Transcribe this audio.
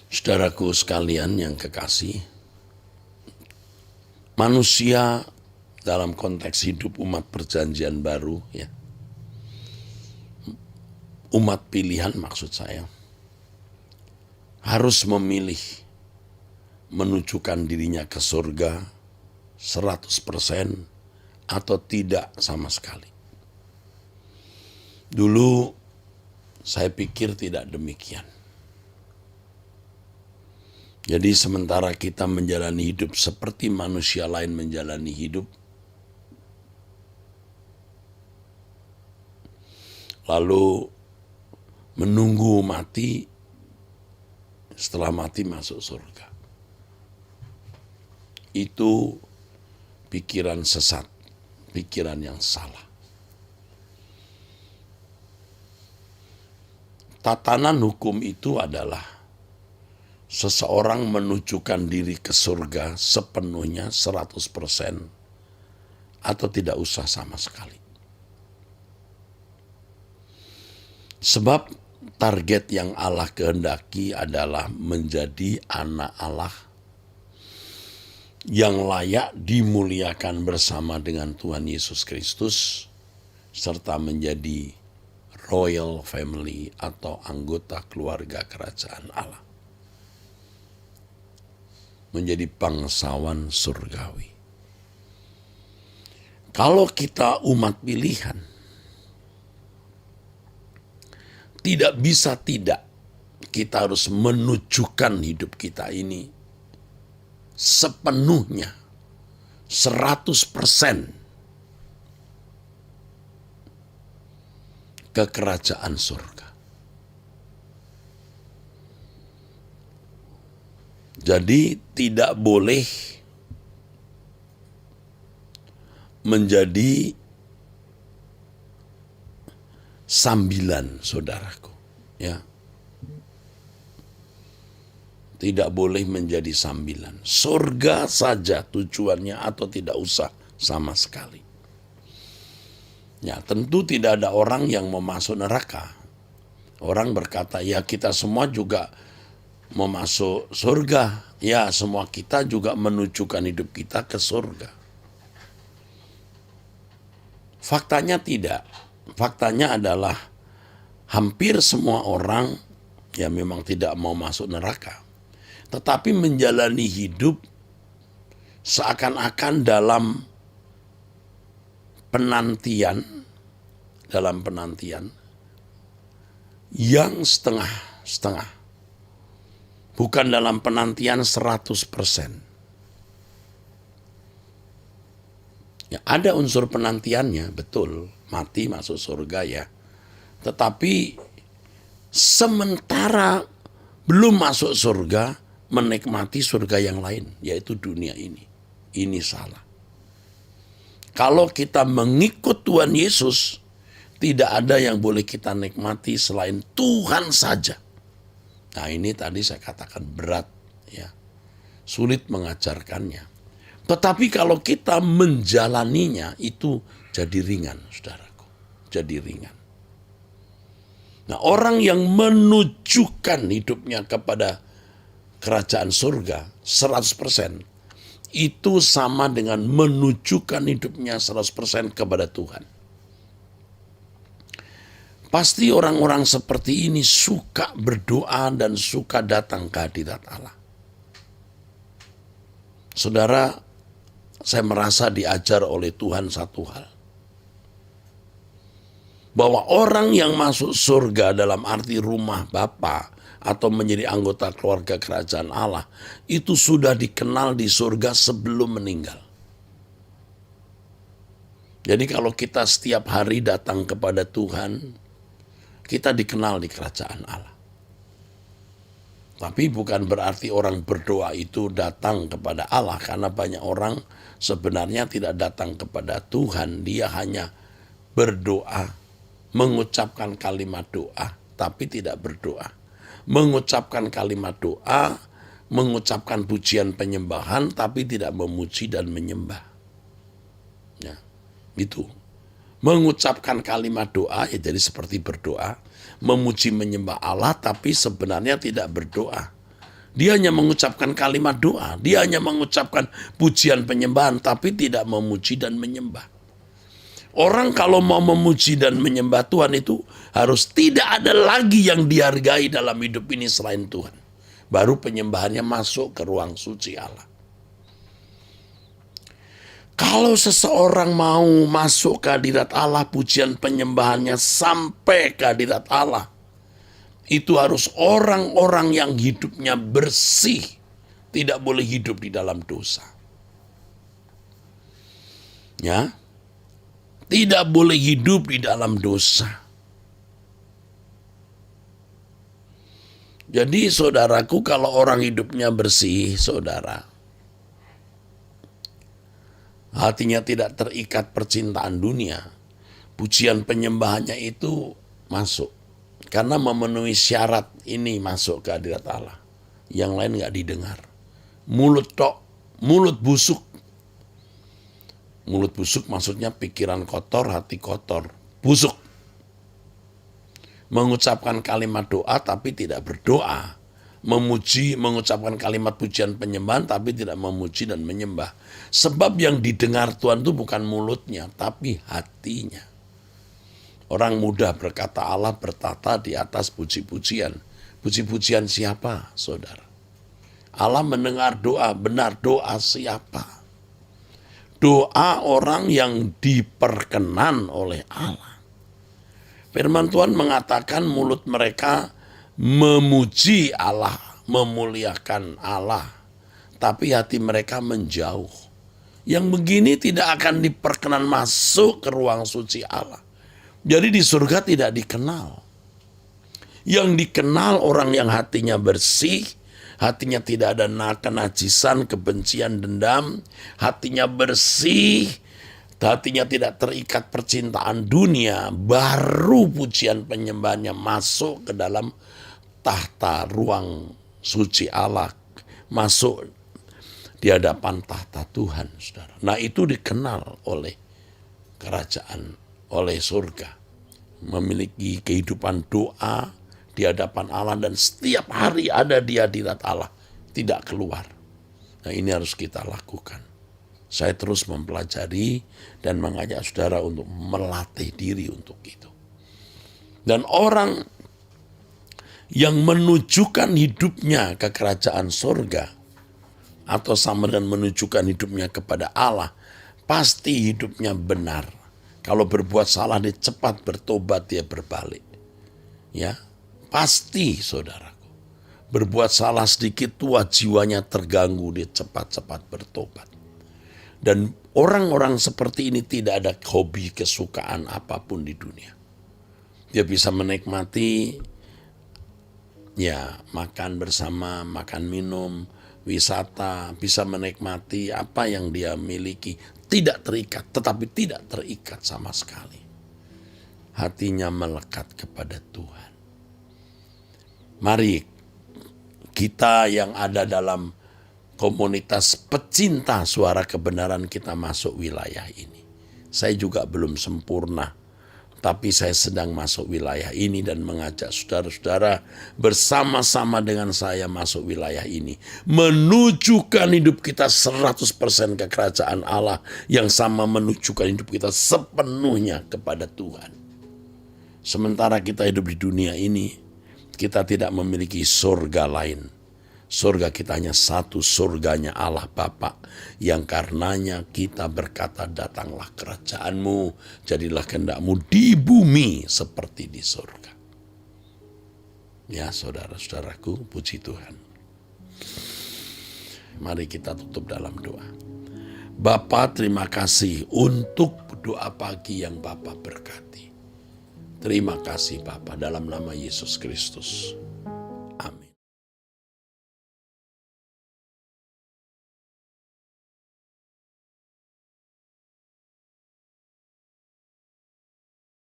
Saudaraku sekalian yang kekasih, manusia dalam konteks hidup umat perjanjian baru, ya, umat pilihan maksud saya, harus memilih menujukan dirinya ke surga 100% atau tidak sama sekali. Dulu saya pikir tidak demikian. Jadi sementara kita menjalani hidup seperti manusia lain menjalani hidup, lalu menunggu mati, setelah mati masuk surga. Itu pikiran sesat, pikiran yang salah. Tatanan hukum itu adalah seseorang menujukan diri ke surga sepenuhnya 100% atau tidak usah sama sekali. Sebab target yang Allah kehendaki adalah menjadi anak Allah yang layak dimuliakan bersama dengan Tuhan Yesus Kristus serta menjadi royal family atau anggota keluarga kerajaan Allah. Menjadi bangsawan surgawi. Kalau kita umat pilihan, tidak bisa tidak, kita harus menunjukkan hidup kita ini sepenuhnya, 100% ke kerajaan surga. Jadi tidak boleh menjadi sambilan, saudaraku, ya. Tidak boleh menjadi sambilan. Surga saja tujuannya atau tidak usah sama sekali. Ya, tentu tidak ada orang yang mau masuk neraka. Orang berkata, ya kita semua juga mau masuk surga. Ya, semua kita juga menunjukkan hidup kita ke surga. Faktanya tidak. Faktanya adalah hampir semua orang ya memang tidak mau masuk neraka. Tetapi menjalani hidup seakan-akan dalam penantian yang setengah-setengah. Bukan dalam penantian 100%. Ya, ada unsur penantiannya, betul. Mati masuk surga ya. Tetapi sementara belum masuk surga, menikmati surga yang lain, yaitu dunia ini. Ini salah. Kalau kita mengikut Tuhan Yesus, tidak ada yang boleh kita nikmati selain Tuhan saja. Nah, ini tadi saya katakan berat, ya, sulit mengajarkannya. Tetapi kalau kita menjalaninya itu jadi ringan, saudaraku, jadi ringan. Nah, orang yang menunjukkan hidupnya kepada kerajaan surga 100% itu sama dengan menunjukkan hidupnya 100% kepada Tuhan. Pasti orang-orang seperti ini suka berdoa dan suka datang ke hadirat Allah. Saudara, saya merasa diajar oleh Tuhan satu hal. Bahwa orang yang masuk surga dalam arti rumah Bapa atau menjadi anggota keluarga kerajaan Allah, itu sudah dikenal di surga sebelum meninggal. Jadi kalau kita setiap hari datang kepada Tuhan, kita dikenal di kerajaan Allah. Tapi bukan berarti orang berdoa itu datang kepada Allah, karena banyak orang sebenarnya tidak datang kepada Tuhan. Dia hanya berdoa, mengucapkan kalimat doa, tapi tidak berdoa. Mengucapkan kalimat doa, mengucapkan pujian penyembahan, tapi tidak memuji dan menyembah. Ya, itu. Mengucapkan kalimat doa ya jadi seperti berdoa, memuji menyembah Allah tapi sebenarnya tidak berdoa. Dia hanya mengucapkan kalimat doa, dia hanya mengucapkan pujian penyembahan, tapi tidak memuji dan menyembah. Orang kalau mau memuji dan menyembah Tuhan itu harus tidak ada lagi yang dihargai dalam hidup ini selain Tuhan. Baru penyembahannya masuk ke ruang suci Allah. Kalau seseorang mau masuk ke hadirat Allah, pujian penyembahannya sampai ke hadirat Allah, itu harus orang-orang yang hidupnya bersih, tidak boleh hidup di dalam dosa. Ya, tidak boleh hidup di dalam dosa. Jadi saudaraku, kalau orang hidupnya bersih, saudara, hatinya tidak terikat percintaan dunia, pujian penyembahannya itu masuk. Karena memenuhi syarat ini masuk ke hadirat Allah. Yang lain gak didengar. Mulut busuk. Mulut busuk maksudnya pikiran kotor, hati kotor. Busuk. Mengucapkan kalimat doa tapi tidak berdoa. Mengucapkan kalimat pujian penyembahan tapi tidak memuji dan menyembah. Sebab yang didengar Tuhan itu bukan mulutnya, tapi hatinya. Orang mudah berkata Allah bertata di atas puji-pujian. Puji-pujian siapa, saudara? Allah mendengar doa, benar doa siapa? Doa orang yang diperkenan oleh Allah. Firman Tuhan mengatakan mulut mereka memuji Allah, memuliakan Allah. Tapi hati mereka menjauh. Yang begini tidak akan diperkenan masuk ke ruang suci Allah. Jadi di surga tidak dikenal. Yang dikenal orang yang hatinya bersih, hatinya tidak ada kenajisan, kebencian, dendam, hatinya bersih, hatinya tidak terikat percintaan dunia, baru pujian penyembahannya masuk ke dalam tahta ruang suci Allah, masuk di hadapan tahta Tuhan, saudara. Nah itu dikenal oleh kerajaan, oleh surga, memiliki kehidupan doa di hadapan Allah dan setiap hari ada di hadirat Allah, tidak keluar. Nah ini harus kita lakukan. Saya terus mempelajari dan mengajak saudara untuk melatih diri untuk itu. Dan orang yang menunjukkan hidupnya ke kerajaan surga atau sama dengan menunjukkan hidupnya kepada Allah, pasti hidupnya benar. Kalau berbuat salah dia cepat bertobat, dia berbalik. Ya, pasti saudaraku. Berbuat salah sedikit tua jiwanya terganggu, dia cepat-cepat bertobat. Dan orang-orang seperti ini tidak ada hobi kesukaan apapun di dunia. Dia bisa menikmati ya makan bersama, makan minum, wisata, bisa menikmati apa yang dia miliki. Tidak terikat, tetapi tidak terikat sama sekali. Hatinya melekat kepada Tuhan. Mari kita yang ada dalam komunitas pecinta suara kebenaran kita masuk wilayah ini. Saya juga belum sempurna, tapi saya sedang masuk wilayah ini dan mengajak saudara-saudara bersama-sama dengan saya masuk wilayah ini. Menunjukkan hidup kita 100% ke kerajaan Allah yang sama menunjukkan hidup kita sepenuhnya kepada Tuhan. Sementara kita hidup di dunia ini, kita tidak memiliki surga lain. Surga kita hanya satu, surganya Allah Bapa, yang karenanya kita berkata, datanglah kerajaanmu, jadilah kehendakmu di bumi seperti di surga. Ya saudara-saudaraku, puji Tuhan. Mari kita tutup dalam doa. Bapa, terima kasih untuk doa pagi yang Bapa berkati. Terima kasih Bapa, dalam nama Yesus Kristus.